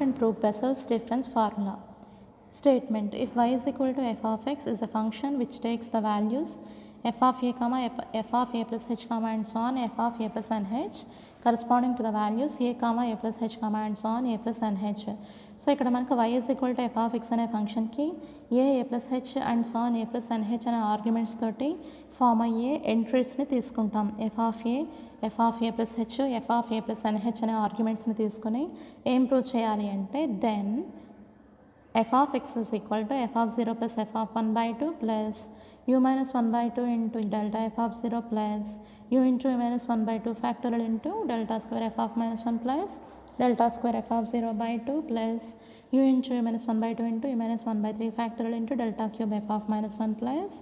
and prove Bessel's difference formula. Statement: if y is equal to f of x is a function which takes the values f of a comma f of a plus h comma and so on f of a plus n h corresponding to the values a comma a plus h comma and so on a plus n h. So ఇక్కడ మనకు y is equal to f of x అనే ఫంక్షన్కి a plus h and so on a plus n h అనే arguments తోటి form అయ్యే ఎంట్రీస్ని తీసుకుంటాం. f of a plus h f of a plus n h అనే ఆర్గ్యుమెంట్స్ని తీసుకుని ఏం ప్రూవ్ చేయాలి అంటే then f of x is equal to f of 0 plus f of 1 by 2 plus u minus 1 by 2 into delta f of 0 plus u into u minus 1 by 2 factorial into delta square f of minus 1 plus delta square f of 0 by 2 plus u into u minus 1 by 2 into u minus 1 by 3 factorial into delta cube f of minus 1 plus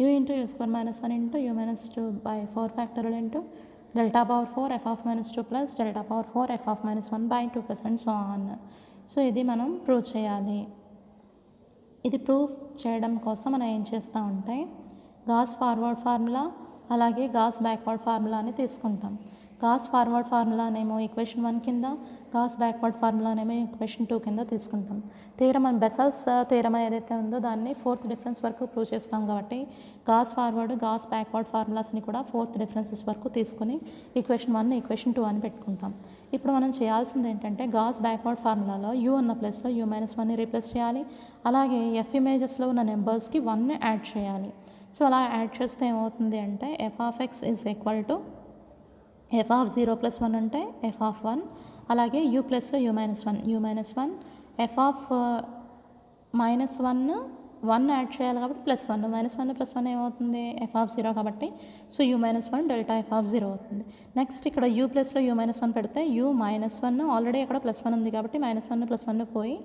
u into u square minus 1 into u minus 2 by 4 factorial into delta power 4 f of minus 2 plus delta power 4 f of minus 1 by 2 plus and so on. So ఇది మనం prove చేయాలి. ఇది prove చేయడం కోసం మనం ఏం చేస్తామంటే Gauss forward formula అలాగే గాస్ బ్యాక్వర్డ్ ఫార్ములాని తీసుకుంటాం. గాస్ ఫార్వర్డ్ ఫార్ములానేమో ఈక్వేషన్ 1 కింద, గాస్ బ్యాక్వర్డ్ ఫార్ములానేమో ఈక్వేషన్ 2 కింద తీసుకుంటాం. థీరం మన బెసెల్స్ థీరం ఏదైతే ఉందో దాన్ని ఫోర్త్ డిఫరెన్స్ వరకు ప్రూవ్ చేస్తాం కాబట్టి గాస్ ఫార్వర్డ్ గాస్ బ్యాక్వర్డ్ ఫార్ములాస్ని కూడా ఫోర్త్ డిఫరెన్సెస్ వరకు తీసుకుని ఈక్వేషన్ 1 ఈక్వేషన్ 2 అని పెట్టుకుంటాం. ఇప్పుడు మనం చేయాల్సింది ఏంటంటే గాస్ బ్యాక్వర్డ్ ఫార్ములాలో యూ అన్న ప్లేస్లో యూ మైనస్ 1ని రీప్లేస్ చేయాలి. అలాగే ఎఫ్ ఇమేజెస్లో ఉన్న నెంబర్స్కి 1ని యాడ్ చేయాలి. సో అలా యాడ్ చేస్తే ఏమవుతుంది అంటే F of X is equal to F of 0 plus 1 అంటే ఎఫ్ ఆఫ్ 1, అలాగే యూ ప్లస్లో u minus 1 F of minus 1 add చేయాలి కాబట్టి ప్లస్ 1 మైనస్ 1 ప్లస్ 1 ఏమవుతుంది ఎఫ్ ఆఫ్ 0 కాబట్టి so you minus 1 delta F of 0 అవుతుంది. నెక్స్ట్ ఇక్కడ యూ ప్లస్లో యూ మైనస్ 1 పెడితే యూ మైనస్ 1 ఆల్రెడీ అక్కడ ప్లస్ 1 ఉంది కాబట్టి మైనస్ 1 ప్లస్ 1 పోయి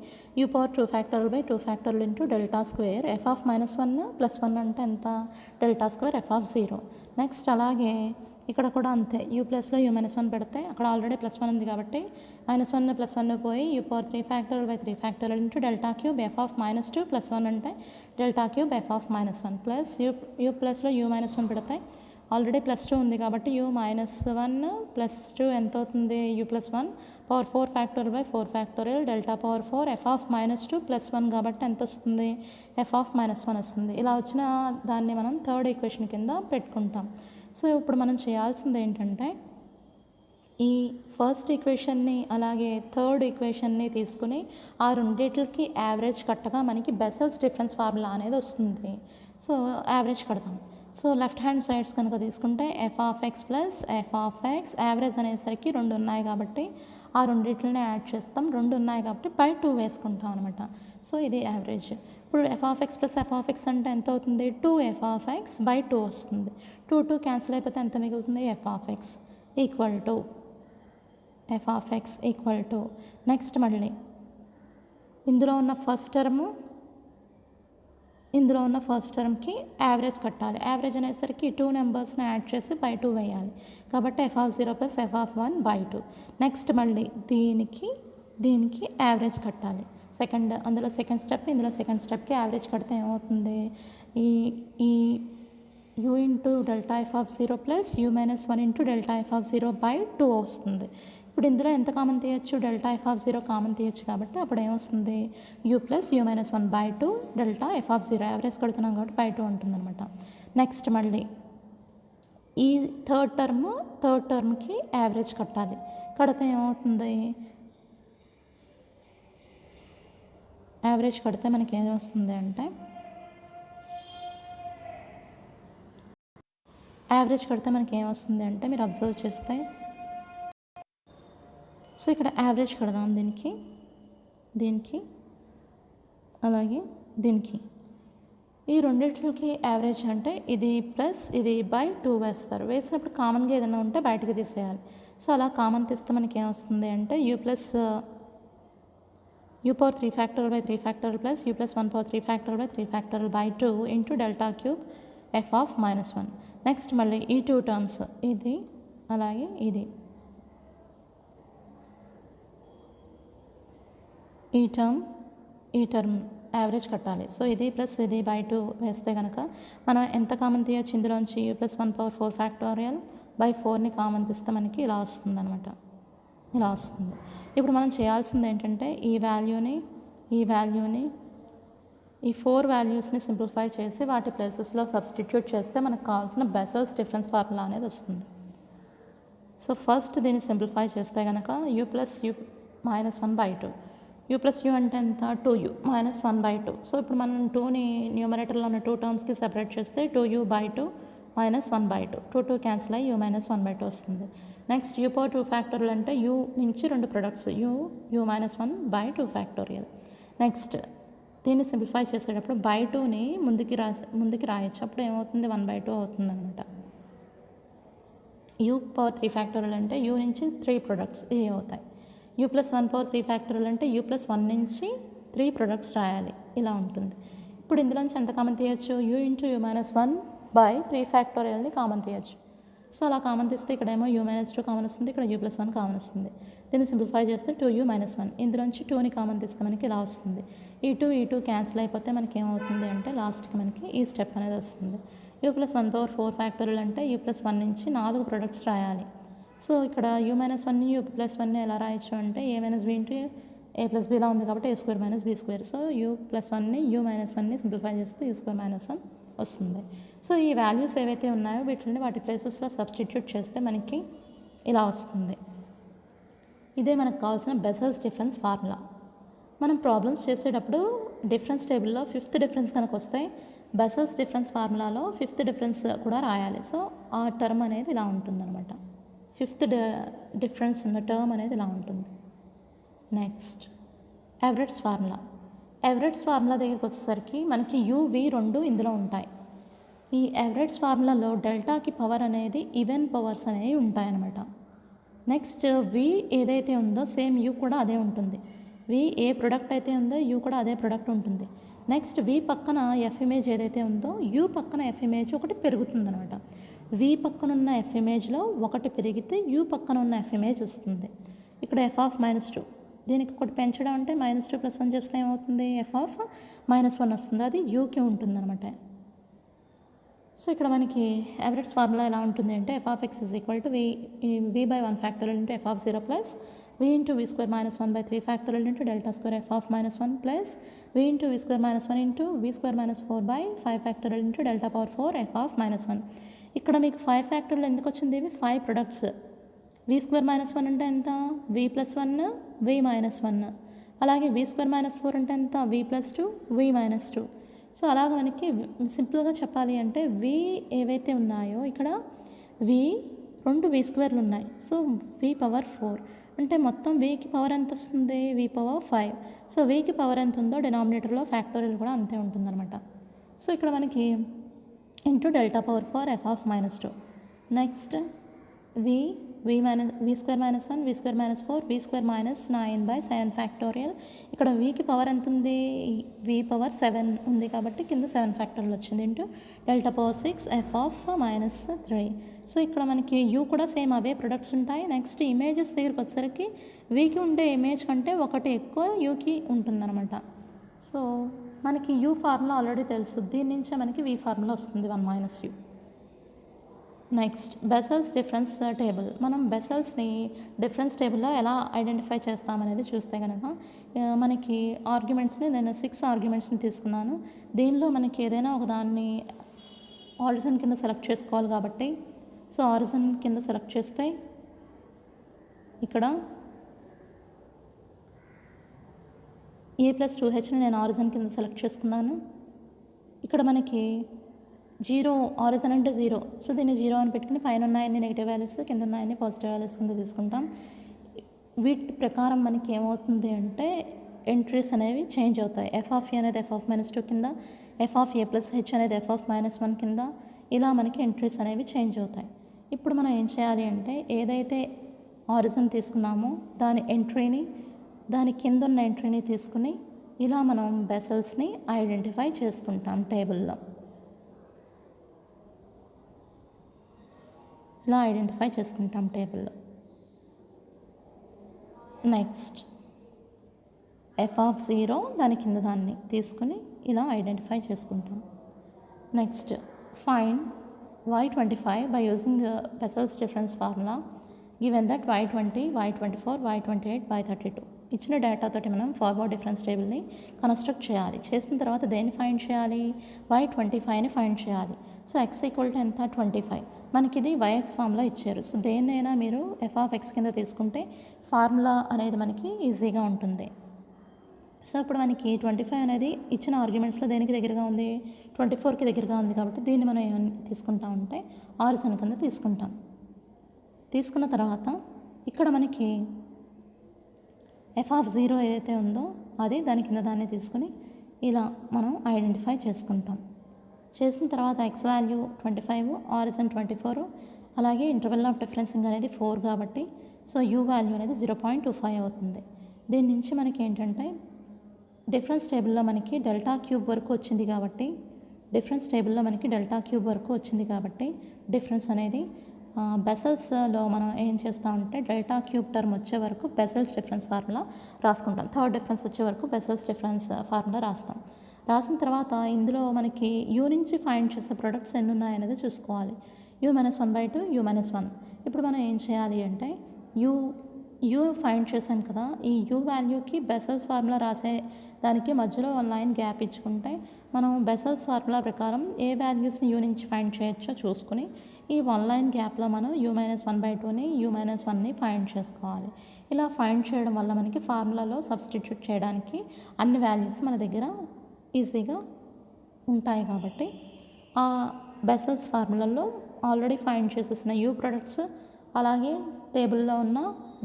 u power 2 factorial by 2 factorial into delta square f of minus 1 plus 1 అంటే ఎంత delta square f of 0. Next అలాగే ఇక్కడ కూడా అంతే యూ ప్లస్లో యూ మైనస్ 1 పెడితే అక్కడ ఆల్రెడీ ప్లస్ 1 ఉంది కాబట్టి మైనస్ 1 ప్లస్ 1 పోయి u power 3 factorial by 3 factorial into delta cube f of minus 2 plus 1 అంటే delta cube f of minus 1 plus u ప్లస్లో యూ మైనస్ 1 పెడితే ఆల్రెడీ ప్లస్ 2 ఉంది కాబట్టి యూ మైనస్ 1 ప్లస్ 2 ఎంత అవుతుంది u plus 1 power 4 factorial by 4 factorial delta power 4 f of minus 2 plus 1 కాబట్టి ఎంత వస్తుంది ఎఫ్ ఆఫ్ మైనస్ 1 వస్తుంది. ఇలా వచ్చిన దాన్ని మనం థర్డ్ ఈక్వేషన్ కింద పెట్టుకుంటాం. సో ఇప్పుడు మనం చేయాల్సింది ఏంటంటే ఈ ఫస్ట్ ఈక్వేషన్ని అలాగే థర్డ్ ఈక్వేషన్ని తీసుకుని ఆ రెండింటికి యావరేజ్ కట్టగా మనకి బెసెల్స్ డిఫరెన్స్ ఫార్ములా అనేది వస్తుంది. సో యావరేజ్ కడతాం. సో లెఫ్ట్ హ్యాండ్ సైడ్స్ కనుక తీసుకుంటే F of X plus F of X average అనేసరికి 2 ఉన్నాయి కాబట్టి ఆ రెండింటిని యాడ్ చేస్తాం. 2 ఉన్నాయి కాబట్టి బై 2 వేసుకుంటాం అనమాట. సో ఇది యావరేజ్. ఇప్పుడు F of X plus F of X అంటే ఎంత అవుతుంది 2 ఎఫ్ ఆఫ్ ఎక్స్ బై 2 వస్తుంది. 2 క్యాన్సిల్ అయిపోతే ఎంత మిగులుతుంది F of X equal to F of X equal to next మళ్ళీ ఇందులో ఉన్న ఫస్ట్ టర్మ్కి యావరేజ్ కట్టాలి. యావరేజ్ అనేసరికి 2 నెంబర్స్ని యాడ్ చేసి బై 2 వేయాలి కాబట్టి F of 0 plus F of 1 by 2. Next మళ్ళీ దీనికి యావరేజ్ కట్టాలి. అందులో సెకండ్ స్టెప్ ఇందులో సెకండ్ స్టెప్కి యావరేజ్ కడితే ఏమవుతుంది ఈ you into delta F of 0 plus you minus 1 into delta F of 0 by 2 వస్తుంది. ఇప్పుడు ఇందులో ఎంత కామన్ తీయచ్చు డెల్టా ఎఫ్ ఆఫ్ 0 కామన్ తీయచ్చు కాబట్టి అప్పుడు ఏమొస్తుంది you plus you minus 1 by 2 delta F of 0 average కడుతున్నాం కాబట్టి బై 2 ఉంటుందన్నమాట. నెక్స్ట్ మళ్ళీ ఈ థర్డ్ టర్మ్కి యావరేజ్ కట్టాలి. కడితే ఏమవుతుంది యావరేజ్ కడితే మనకి ఏమొస్తుంది అంటే మీరు అబ్జర్వ్ చేస్తే సో ఇక్కడ యావరేజ్ కడదాం దీనికి అలాగే దీనికి. ఈ రెండింటికి యావరేజ్ అంటే ఇది ప్లస్ ఇది బై 2 వేస్తారు. వేసినప్పుడు కామన్గా ఏదైనా ఉంటే బయటకు తీసేయాలి. సో అలా కామన్ తీస్తే మనకి ఏమొస్తుంది అంటే u plus u power 3 factorial by 3 factorial plus u plus 1 power 3 factorial by 3 factorial by 2 into delta cube f of minus 1. Next మళ్ళీ ఈ 2 టర్మ్స్ ఇది అలాగే ఇది ఈ టర్మ్ యావరేజ్ కట్టాలి. సో ఇది ప్లస్ ఇది బై 2 వేస్తే కనుక మనం ఎంత కామన్ తీయచ్చు ఇందులోంచి u plus 1 power 4 factorial by 4ని కామన్ తీస్తే మనకి ఇలా వస్తుంది అనమాట. ఇలా వస్తుంది. ఇప్పుడు మనం చేయాల్సింది ఏంటంటే ఈ వాల్యూని ఈ 4 వాల్యూస్ని సింప్లిఫై చేసి వాటి ప్లేసెస్లో సబ్స్టిట్యూట్ చేస్తే మనకు కావాల్సిన బెసెల్స్ డిఫరెన్స్ ఫార్ములా అనేది వస్తుంది. సో ఫస్ట్ దీన్ని సింప్లిఫై చేస్తే కనుక u plus u minus 1/2. u plus u అంటే ఎంత 2u మైనస్ 1/2. సో ఇప్పుడు మనం 2ని న్యూమరేటర్లో ఉన్న 2 టర్మ్స్కి సెపరేట్ చేస్తే 2u/2 మైనస్ 1/2. 2 క్యాన్సిల్ అయ్యి u మైనస్ 1/2 వస్తుంది. నెక్స్ట్ u పవర్ 2 ఫ్యాక్టోరియల్ అంటే u నుంచి 2 products u minus 1/2 factorial. Next దీన్ని సింప్లిఫై చేసేటప్పుడు బై 2ని ముందుకి రాయొచ్చు. అప్పుడు ఏమవుతుంది 1/2 అవుతుంది అనమాట. u పవర్ 3 ఫ్యాక్టోరియల్ అంటే u నుంచి 3 ప్రొడక్ట్స్ ఇవి అవుతాయి. u ప్లస్ 1 పవర్ 3 ఫ్యాక్టోరియల్ అంటే u ప్లస్ 1 నుంచి 3 ప్రొడక్ట్స్ రాయాలి. ఇలా ఉంటుంది. ఇప్పుడు ఇందులోంచి ఎంత కామన్ తీయచ్చు? u ఇంటూ u మైనస్ 1/3 ఫ్యాక్టోరియల్ని కామన్ తీయచ్చు. సో అలా కామన్ తీస్తే ఇక్కడేమో u మైనస్ 2 కామన్ వస్తుంది, ఇక్కడ u ప్లస్ 1 కామన్ వస్తుంది. దీన్ని సింప్లిఫై చేస్తే 2u మైనస్ 1. ఇందులోంచి 2ని కామన్ తీస్తే మనకి ఇలా వస్తుంది. ఈ 2 క్యాన్సిల్ అయిపోతే మనకి ఏమవుతుంది అంటే లాస్ట్కి మనకి ఈ స్టెప్ అనేది వస్తుంది. u ప్లస్ 1 పవర్ 4 ఫ్యాక్టోరియల్ అంటే u ప్లస్ 1 నుంచి 4 ప్రొడక్ట్స్ రాయాలి. సో ఇక్కడ u మైనస్ 1ని u ప్లస్ 1ని ఎలా రాయొచ్చు అంటే a minus b into a plus బీలా ఉంది కాబట్టి a square minus b square. So u plus 1ని u మైనస్ 1ని సింప్లిఫై చేస్తే u స్క్వేర్ మైనస్ 1 వస్తుంది. సో ఈ వాల్యూస్ ఏవైతే ఉన్నాయో వీటిని వాటి ప్లేసెస్లో సబ్స్టిట్యూట్ చేస్తే మనకి ఇలా వస్తుంది. ఇదే మనకు కావాల్సిన బెసెల్స్ డిఫరెన్స్ ఫార్ములా. మనం ప్రాబ్లమ్స్ చేసేటప్పుడు డిఫరెన్స్ టేబుల్లో 5th డిఫరెన్స్ కనుక వస్తే బెసెల్స్ డిఫరెన్స్ ఫార్ములాలో 5th డిఫరెన్స్ కూడా రాయాలి. సో ఆ టర్మ్ అనేది ఇలా ఉంటుందన్నమాట. 5th డిఫరెన్స్ ఉన్న టర్మ్ అనేది ఇలా ఉంటుంది. Next Everett's formula. Everett's formula దగ్గరికి వచ్చేసరికి మనకి u v రెండు ఇందులో ఉంటాయి. ఈ ఎవరెట్స్ ఫార్ములాలో డెల్టాకి పవర్ అనేది ఈవెన్ పవర్స్ అనేవి ఉంటాయన్నమాట. నెక్స్ట్ v ఏదైతే ఉందో సేమ్ u కూడా అదే ఉంటుంది. v ఏ ప్రొడక్ట్ అయితే ఉందో u కూడా అదే ప్రొడక్ట్ ఉంటుంది. నెక్స్ట్ v పక్కన f ఇమేజ్ ఏదైతే ఉందో u పక్కన f ఇమేజ్ ఒకటి పెరుగుతుంది అనమాట. v పక్కన ఉన్న f ఇమేజ్లో ఒకటి పెరిగితే u పక్కన ఉన్న f ఇమేజ్ వస్తుంది. ఇక్కడ f ఆఫ్ -2 దీనికి ఒకటి పెంచడం అంటే -2 + 1 చేస్తే ఏమవుతుంది f ఆఫ్ -1 వస్తుంది. అది యూకి ఉంటుంది అనమాట. సో ఇక్కడ మనకి ఎవరెట్స్ ఫార్ములా ఎలా ఉంటుంది అంటే f of x is equal to v/1 factorial into f of 0 plus v into v square minus 1/3 factorial into delta square f of -1 plus v into v square minus 1 into v square minus 4/5 factorial into delta power 4 f of -1. ఇక్కడ మీకు 5 factorial ఎందుకు వచ్చింది? ఇవి 5 products. v square minus 1 అంటే ఎంత? v plus 1 v minus 1. అలాగే v square minus 4 అంటే ఎంత? v plus 2 v minus 2. So అలాగ మనకి సింపుల్గా చెప్పాలి అంటే v ఏవైతే ఉన్నాయో ఇక్కడ రెండు v స్క్వేర్లు ఉన్నాయి. సో v పవర్ 4 అంటే మొత్తం vకి పవర్ ఎంత వస్తుంది? v power 5. సో vకి పవర్ ఎంత ఉందో డినామినేటర్లో ఫ్యాక్టోరియల్ కూడా అంతే ఉంటుందన్నమాట. సో ఇక్కడ మనకి into delta power 4 f of -2. Next v square minus 1 v square minus 4 v square minus 9/7 factorial. ఇక్కడ vకి పవర్ ఎంత ఉంది? v పవర్ 7 ఉంది కాబట్టి కింద 7 ఫ్యాక్టోరియల్ వచ్చింది into delta power 6 f of -3. So ఇక్కడ మనకి u కూడా సేమ్ అవే ప్రొడక్ట్స్ ఉంటాయి. నెక్స్ట్ ఇమేజెస్ దగ్గరికి వచ్చేసరికి vకి ఉండే ఇమేజ్ కంటే ఒకటి ఎక్కువ యూకి ఉంటుందన్నమాట. సో మనకి u ఫార్ములా ఆల్రెడీ తెలుసు. దీని నుంచే మనకి v ఫార్ములా వస్తుంది 1 - u. Next Bessel's difference table. మనం బెసెల్స్ని డిఫరెన్స్ టేబుల్లో ఎలా ఐడెంటిఫై చేస్తామనేది చూస్తే కనుక మనకి ఆర్గ్యుమెంట్స్ని నేను 6 ఆర్గ్యుమెంట్స్ని తీసుకున్నాను. దీనిలో మనకి ఏదైనా ఒక దాన్ని ఆరిజిన్ కింద సెలెక్ట్ చేసుకోవాలి కాబట్టి సో ఆరిజిన్ కింద సెలెక్ట్ చేస్తే ఇక్కడ a+2hని నేను ఆరిజిన్ కింద సెలెక్ట్ చేసుకున్నాను. ఇక్కడ మనకి 0 ఆరిజిన్ అంటే 0. సో దీన్ని 0 అని పెట్టుకుని పైన ఉన్నాయన్ని నెగిటివ్ వాల్యూస్, కింద ఉన్నాయన్ని పాజిటివ్ వాల్యూస్ కింద తీసుకుంటాం. వీటి ప్రకారం మనకి ఏమవుతుంది అంటే ఎంట్రీస్ అనేవి చేంజ్ అవుతాయి. f ఆఫ్ a అనేది f ఆఫ్ -2 కింద, f ఆఫ్ a+h అనేది f ఆఫ్ -1 కింద, ఇలా మనకి ఎంట్రీస్ అనేవి చేంజ్ అవుతాయి. ఇప్పుడు మనం ఏం చేయాలి అంటే ఏదైతే ఆరిజిన్ తీసుకున్నామో దాని ఎంట్రీని, దాని కింద ఉన్న ఎంట్రీని తీసుకుని ఇలా మనం బెసెల్స్ని ఐడెంటిఫై చేసుకుంటాం టేబుల్లో. ఇలా ఐడెంటిఫై చేసుకుంటాం టేబుల్లో. నెక్స్ట్ f ఆఫ్ 0 దాని కింద దాన్ని తీసుకుని ఇలా ఐడెంటిఫై చేసుకుంటాం. Next find y25 by using Bessel's difference formula. Given that y20, y24, y28, y32 ఇచ్చిన డేటాతోటి మనం ఫార్వర్డ్ డిఫరెన్స్ టేబుల్ని కన్స్ట్రక్ట్ చేయాలి. చేసిన తర్వాత దేన్ని ఫైండ్ చేయాలి? y25ని ఫైండ్ చేయాలి. సో x ఈక్వల్ టు ఎంత? 25. మనకి ఇది yx ఫార్ములా ఇచ్చారు. సో దేన్నైనా మీరు f(x) కింద తీసుకుంటే ఫార్ములా అనేది మనకి ఈజీగా ఉంటుంది. సో ఇప్పుడు మనకి 25 అనేది ఇచ్చిన ఆర్గ్యుమెంట్స్లో దేనికి దగ్గరగా ఉంది? 24కి దగ్గరగా ఉంది. కాబట్టి దీన్ని మనం ఏమని తీసుకుంటాం అంటే ఆరిజిన్ కింద తీసుకుంటాం. తీసుకున్న తర్వాత ఇక్కడ మనకి f(0) ఏదైతే ఉందో అది దాని కింద దాన్ని తీసుకుని ఇలా మనం ఐడెంటిఫై చేసుకుంటాం. చేసిన తర్వాత x వాల్యూ 25, ఆరిజిన్ 24, అలాగే ఇంటర్వెల్ ఆఫ్ డిఫరెన్సింగ్ అనేది 4 కాబట్టి సో u వాల్యూ అనేది 0.25 అవుతుంది. దీని నుంచి మనకి ఏంటంటే డిఫరెన్స్ టేబుల్లో మనకి డెల్టా క్యూబ్ వరకు వచ్చింది కాబట్టి డిఫరెన్స్ అనేది బెసల్స్లో మనం ఏం చేస్తామంటే డెల్టా క్యూబ్ టర్మ్ వచ్చే వరకు బెసల్స్ డిఫరెన్స్ ఫార్ములా రాసుకుంటాం. థర్డ్ డిఫరెన్స్ వచ్చే వరకు బెసల్స్ డిఫరెన్స్ ఫార్ములా రాసిన తర్వాత ఇందులో మనకి యూ నుంచి ఫైండ్ చేసే ప్రొడక్ట్స్ ఎన్ని ఉన్నాయనేది చూసుకోవాలి. u-1/2, u-1. ఇప్పుడు మనం ఏం చేయాలి అంటే యూ ఫైండ్ చేసాం కదా, ఈ యూ వాల్యూకి బెసల్స్ ఫార్ములా రాసే దానికి మధ్యలో 1 లైన్ గ్యాప్ ఇచ్చుకుంటే మనం బెసల్స్ ఫార్ములా ప్రకారం ఏ వాల్యూస్ని యూ నుంచి ఫైండ్ చేయొచ్చో చూసుకుని ఈ 1 లైన్ గ్యాప్లో మనం u-1/2ని u-1ని ఫైండ్ చేసుకోవాలి. ఇలా ఫైండ్ చేయడం వల్ల మనకి ఫార్ములాలో సబ్స్టిట్యూట్ చేయడానికి అన్ని వాల్యూస్ మన దగ్గర ఈజీగా ఉంటాయి. కాబట్టి ఆ బెసల్స్ ఫార్ములాలో ఆల్రెడీ ఫైండ్ చేసేసిన యూ ప్రొడక్ట్స్ అలాగే టేబుల్లో ఉన్న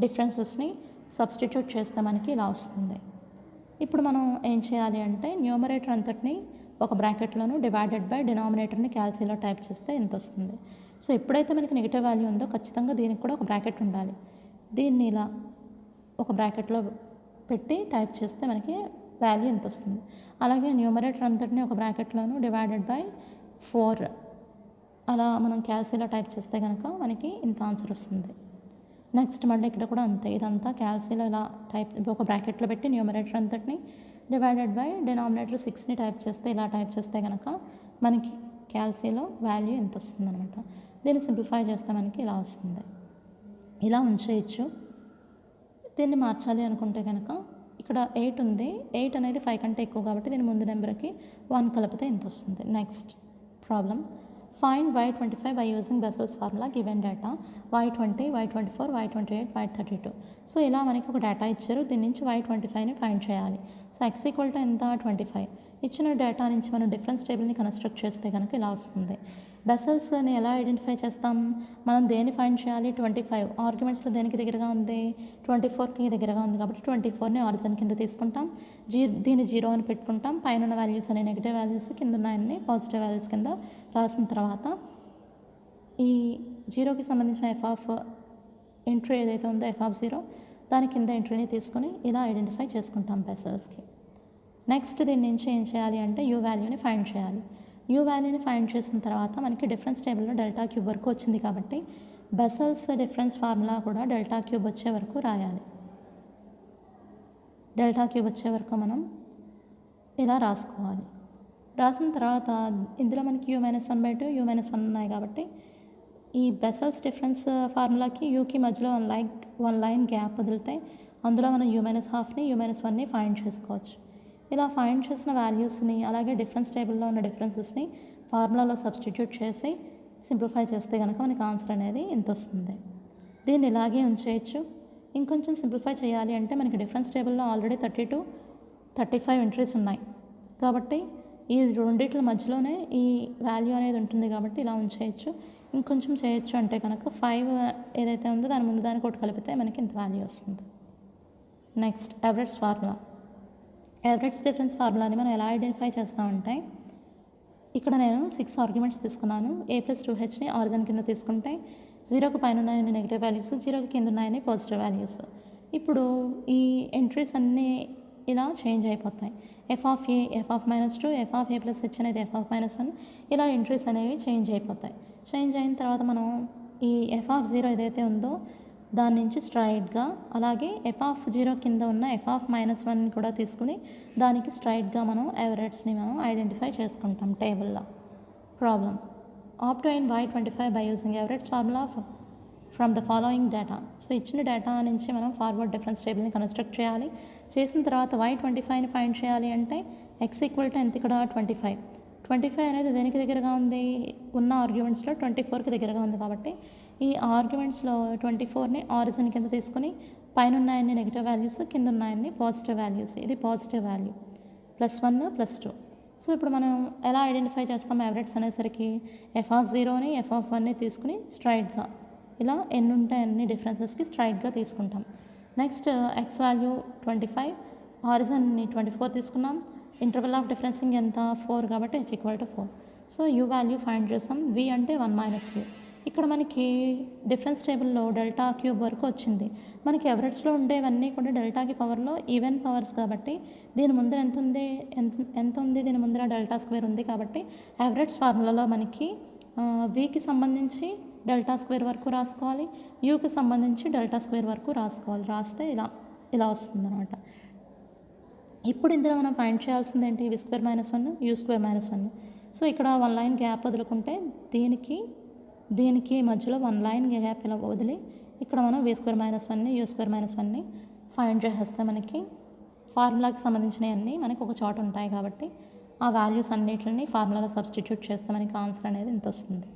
డిఫరెన్సెస్ని సబ్స్టిట్యూట్ చేస్తే మనకి ఇలా వస్తుంది. ఇప్పుడు మనం ఏం చేయాలి అంటే న్యూమరేటర్ అంతటిని ఒక బ్రాకెట్లోను డివైడెడ్ బై డినామినేటర్ని క్యాల్సిలో టైప్ చేస్తే ఎంత వస్తుంది. సో ఎప్పుడైతే మనకి నెగిటివ్ వాల్యూ ఉందో ఖచ్చితంగా దీనికి కూడా ఒక బ్రాకెట్ ఉండాలి. దీన్ని ఇలా ఒక బ్రాకెట్లో పెట్టి టైప్ చేస్తే మనకి వాల్యూ ఎంత వస్తుంది. అలాగే న్యూమరేటర్ అంతటిని ఒక బ్రాకెట్లోను డివైడెడ్ బై 4 అలా మనం క్యాల్సిలో టైప్ చేస్తే కనుక మనకి ఇంత ఆన్సర్ వస్తుంది. నెక్స్ట్ మళ్ళీ ఇక్కడ కూడా అంతే, ఇదంతా క్యాల్సిలో ఇలా టైప్ ఒక బ్రాకెట్లో పెట్టి న్యూమరేటర్ అంతటిని డివైడెడ్ బై డినామినేటర్ 6ని టైప్ చేస్తే కనుక మనకి క్యాల్సిలో వాల్యూ ఎంత వస్తుంది అనమాట. దీన్ని సింప్లిఫై చేస్తే మనకి ఇలా వస్తుంది. ఇలా ఉంచేయచ్చు. దీన్ని మార్చాలి అనుకుంటే కనుక ఇక్కడ 8 ఉంది. 8 అనేది 5 కంటే ఎక్కువ కాబట్టి దీని ముందు నెంబర్కి 1 కలిపితే ఎంత వస్తుంది. Next problem, find y25 by using Bessel's formula given data y20, y24, y28, y32. So ఇలా మనకి ఒక డేటా ఇచ్చారు. దీని నుంచి y25ని ఫైండ్ చేయాలి. సో x ఈక్వల్ టు ఎంత? 25. ఇచ్చిన డేటా నుంచి మనం డిఫరెన్స్ టేబుల్ని కన్స్ట్రక్ట్ చేస్తే కనుక ఇలా వస్తుంది. బెసల్స్ని ఎలా ఐడెంటిఫై చేస్తాం? మనం దేన్ని ఫైండ్ చేయాలి? 25. ఆర్గ్యుమెంట్స్లో దేనికి దగ్గరగా ఉంది? 24కి దగ్గరగా ఉంది కాబట్టి 24ని ఆరిజిన్ కింద తీసుకుంటాం. దీన్ని 0 అని పెట్టుకుంటాం. పైన ఉన్న వాల్యూస్ అనే నెగిటివ్ వాల్యూస్, కింద ఉన్నాయన్ని పాజిటివ్ వాల్యూస్ కింద రాసిన తర్వాత ఈ 0కి సంబంధించిన f ఎంట్రీ ఏదైతే ఉందో f(0) దాని కింద ఎంట్రీని తీసుకొని ఇలా ఐడెంటిఫై చేసుకుంటాం బెసల్స్కి. నెక్స్ట్ దీని నుంచి ఏం చేయాలి అంటే యూ వాల్యూని ఫైండ్ చేయాలి. యూ వాల్యూని ఫైండ్ చేసిన తర్వాత మనకి డిఫరెన్స్ టేబుల్లో డెల్టా క్యూబ్ వరకు వచ్చింది కాబట్టి బెసల్స్ డిఫరెన్స్ ఫార్ములా కూడా డెల్టా క్యూబ్ వచ్చే వరకు రాయాలి. డెల్టా క్యూబ్ వచ్చే వరకు మనం ఇలా రాసుకోవాలి. రాసిన తర్వాత ఇందులో మనకి u-1/2, u-1 ఉన్నాయి కాబట్టి ఈ బెసల్స్ డిఫరెన్స్ ఫార్ములాకి యూకి మధ్యలో 1 లైన్ గ్యాప్ వదిలితే అందులో మనం u-1ని u-1ని ఫైండ్ చేసుకోవచ్చు. ఇలా ఫైండ్ చేసిన వాల్యూస్ని అలాగే డిఫరెన్స్ టేబుల్లో ఉన్న డిఫరెన్సెస్ని ఫార్ములాలో సబ్స్టిట్యూట్ చేసి సింప్లిఫై చేస్తే కనుక మనకి ఆన్సర్ అనేది ఇంత వస్తుంది. దీన్ని ఇలాగే ఉంచేయచ్చు. ఇంకొంచెం సింప్లిఫై చేయాలి అంటే మనకి డిఫరెన్స్ టేబుల్లో ఆల్రెడీ 32, 35 ఎంట్రీస్ ఉన్నాయి కాబట్టి ఈ రెండిట్ల మధ్యలోనే ఈ వాల్యూ అనేది ఉంటుంది కాబట్టి ఇలా ఉంచేయచ్చు. ఇంకొంచెం చేయొచ్చు అంటే కనుక 5 ఏదైతే ఉందో దాని ముందు దానికి ఒకటి కలిపితే మనకి ఇంత వాల్యూ వస్తుంది. Next Everett's formula. Everett's difference ఫార్ములాని మనం ఎలా ఐడెంటిఫై చేస్తామంటే ఇక్కడ నేను 6 ఆర్గ్యుమెంట్స్ తీసుకున్నాను. a+2hని ఆరిజిన్ కింద తీసుకుంటే 0కి పైన ఉన్నాయని నెగిటివ్ వాల్యూస్, 0కి కింద ఉన్నాయని పాజిటివ్ వాల్యూస్. ఇప్పుడు ఈ ఎంట్రీస్ అన్నీ ఇలా చేంజ్ అయిపోతాయి. f(a), f(-2), f(a+h) అనేది f(-1) ఇలా ఎంట్రీస్ అనేవి చేంజ్ అయిపోతాయి. చేంజ్ అయిన తర్వాత మనం ఈ f(0) ఏదైతే ఉందో దాని నుంచి స్ట్రైట్గా అలాగే f(0) కింద ఉన్న f(-1) కూడా తీసుకుని దానికి స్ట్రైట్గా మనం ఎవరెట్స్ని మనం ఐడెంటిఫై చేసుకుంటాం టేబుల్లో. Problem, obtain y25 by using Everett's formula from the following data. So ఇచ్చిన డేటా నుంచి మనం ఫార్వర్డ్ డిఫరెన్స్ టేబుల్ని కన్స్ట్రక్ట్ చేయాలి. చేసిన తర్వాత y25ని ఫైండ్ చేయాలి అంటే x ఈక్వల్ టు ఎంత ఇక్కడ 25 అనేది దేనికి దగ్గరగా ఉంది, ఉన్న ఆర్గ్యుమెంట్స్లో 24కి దగ్గరగా ఉంది కాబట్టి ఈ ఆర్గ్యుమెంట్స్లో 24ని ఆరిజిన్ కింద తీసుకుని పైన ఉన్నాయన్ని నెగిటివ్ వాల్యూస్, కింద ఉన్నాయన్ని పాజిటివ్ వాల్యూస్. ఇది పాజిటివ్ వాల్యూ +1 +2. సో ఇప్పుడు మనం ఎలా ఐడెంటిఫై చేస్తాం యావరేజ్ అనేసరికి f(0)ని f(1)ని తీసుకుని స్ట్రైట్గా ఇలా ఎన్ని ఉంటే అన్ని డిఫరెన్సెస్కి స్ట్రైట్గా తీసుకుంటాం. నెక్స్ట్ x వాల్యూ 25, ఆరిజిన్ని 24 తీసుకున్నాం. ఇంటర్వెల్ ఆఫ్ డిఫరెన్సింగ్ ఎంత 4 కాబట్టి h equal to 4. So u value find చేస్తాం. v అంటే 1 - u. ఇక్కడ మనకి డిఫరెన్స్ టేబుల్లో డెల్టా క్యూబ్ వరకు వచ్చింది. మనకి ఎవరేజ్లో ఉండేవన్నీ కూడా డెల్టాకి పవర్లో ఈవెన్ పవర్స్ కాబట్టి దీని ముందర ఎంత ఉంది దీని ముందర డెల్టా స్క్వేర్ ఉంది కాబట్టి యావరేజ్ ఫార్ములాలో మనకి వికి సంబంధించి డెల్టా స్క్వేర్ వరకు రాసుకోవాలి, యూకి సంబంధించి డెల్టా స్క్వేర్ వరకు రాసుకోవాలి. రాస్తే ఇలా వస్తుంది అనమాట. ఇప్పుడు ఇందులో మనం ఫైండ్ చేయాల్సింది ఏంటి, v² - 1 u² - 1. సో ఇక్కడ 1 లైన్ గ్యాప్ వదులుకుంటే దీనికి మధ్యలో 1 లైన్ గ్యాప్ ఇలా వదిలి ఇక్కడ మనం v² - 1ని u² - 1ని ఫైండ్ చేసేస్తే మనకి ఫార్ములాకి సంబంధించినవన్నీ మనకి ఒక చోట ఉంటాయి కాబట్టి ఆ వాల్యూస్ అన్నిటిని ఫార్ములాలో సబ్స్టిట్యూట్ చేస్తే మనకి ఆన్సర్ అనేది ఇంత వస్తుంది.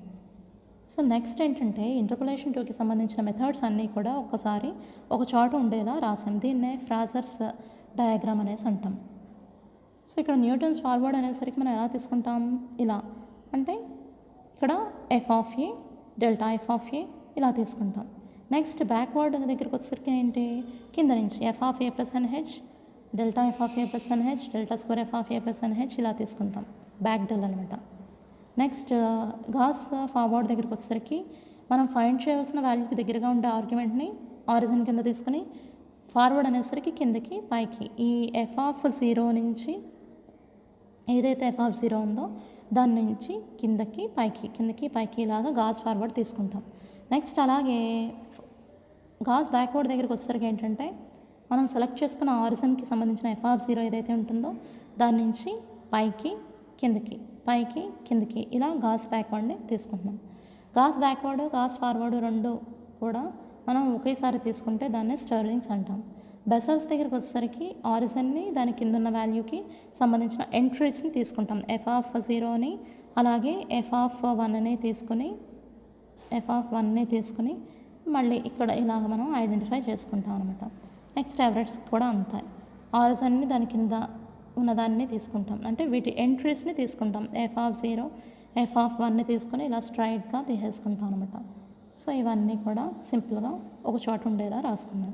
సో నెక్స్ట్ ఏంటంటే ఇంటర్పోలేషన్ 2కి సంబంధించిన మెథడ్స్ అన్నీ కూడా ఒకసారి ఒక చోట ఉండేలా రాసాను. దీన్నే ఫ్రాజర్స్ డయాగ్రామ్ అనేసి అంటాం. సో ఇక్కడ న్యూటన్స్ ఫార్వర్డ్ అనేసరికి మనం ఎలా తీసుకుంటాం, ఇలా అంటే ఇక్కడ f(a) డెల్టా f(a) ఇలా తీసుకుంటాం. నెక్స్ట్ బ్యాక్వర్డ్ దగ్గరికి వచ్చేసరికి ఏంటి, కింద నుంచి f(a + nh) delta f(a + nh) delta square f(a + nh) ఇలా తీసుకుంటాం. బ్యాక్ డెల్ అనమాట. నెక్స్ట్ గాస్ ఫార్వర్డ్ దగ్గరికి వచ్చేసరికి మనం ఫైండ్ చేయాల్సిన వాల్యూకి దగ్గరగా ఉండే ఆర్గ్యుమెంట్ని ఆరిజిన్ కింద తీసుకుని ఫార్వర్డ్ అనేసరికి కిందకి పైకి ఈ f(0) నుంచి ఏదైతే f(0) ఉందో దాని నుంచి కిందకి పైకి ఇలాగా గాస్ ఫార్వర్డ్ తీసుకుంటాం. నెక్స్ట్ అలాగే గాస్ బ్యాక్వర్డ్ దగ్గరికి వచ్చేసరికి ఏంటంటే మనం సెలెక్ట్ చేసుకున్న ఆరిజిన్కి సంబంధించిన f(0) ఏదైతే ఉంటుందో దాని నుంచి పైకి కిందకి ఇలా గాస్ బ్యాక్వర్డ్ని తీసుకుంటున్నాం. గాస్ బ్యాక్వర్డ్ గాస్ ఫార్వర్డ్ రెండు కూడా మనం ఒకేసారి తీసుకుంటే దాన్ని స్టర్లింగ్స్ అంటాం. బెసెల్స్ దగ్గరికి వచ్చేసరికి ఆరిజిన్ని దాని కింద ఉన్న వాల్యూకి సంబంధించిన ఎంట్రీస్ని తీసుకుంటాం. f(0)ని అలాగే f(1)ని తీసుకుని మళ్ళీ ఇక్కడ ఇలాగ మనం ఐడెంటిఫై చేసుకుంటాం అనమాట. నెక్స్ట్ యావరేజ్ కూడా అంతే, ఆరిజిన్ని దాని కింద ఉన్నదాన్ని తీసుకుంటాం, అంటే వీటి ఎంట్రీస్ని తీసుకుంటాం. f(0) f(1)ని తీసుకొని ఇలా స్ట్రైట్గా తీసేసుకుంటాం అనమాట. సో ఇవన్నీ కూడా సింపుల్గా ఒక చోట ఉండేలా రాసుకున్నాం.